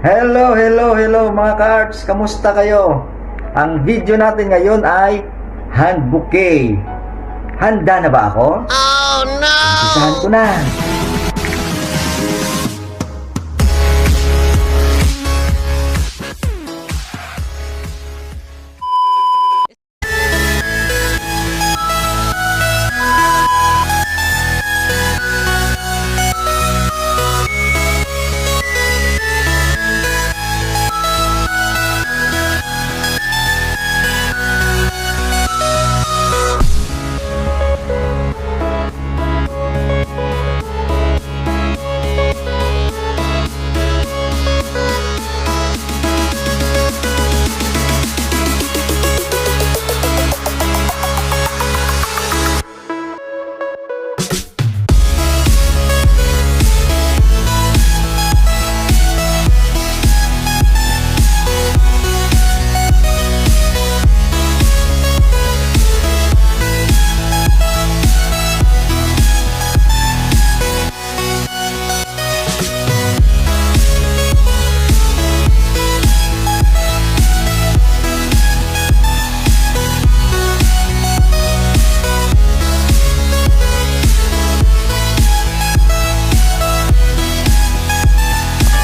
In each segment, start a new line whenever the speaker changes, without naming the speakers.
Hello mga ka-arts! Kamusta kayo? Ang video natin ngayon ay hand bouquet. Handa na ba ako?
Oh no!
Umpisahan ko na!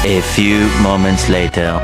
A few moments later.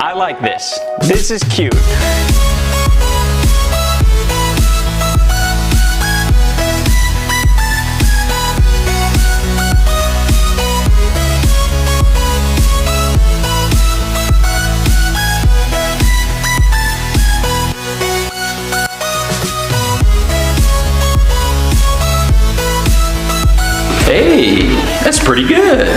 I like this. This is cute. Hey, that's pretty good.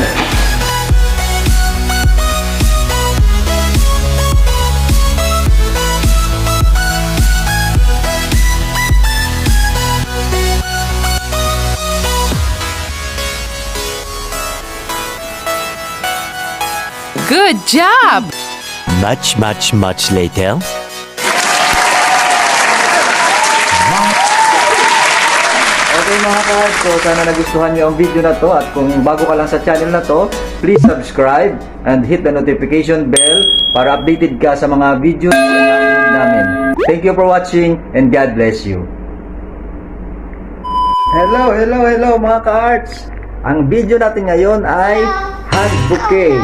Good job!
Much later.
Okay mga ka-arts, so sana nagustuhan niyo ang video na to, at kung bago ka lang sa channel na to, please subscribe and hit the notification bell para updated ka sa mga videos na i-upload namin. Thank you for watching and God bless you. Hello mga ka-arts! Ang video natin ngayon ay hand bouquet.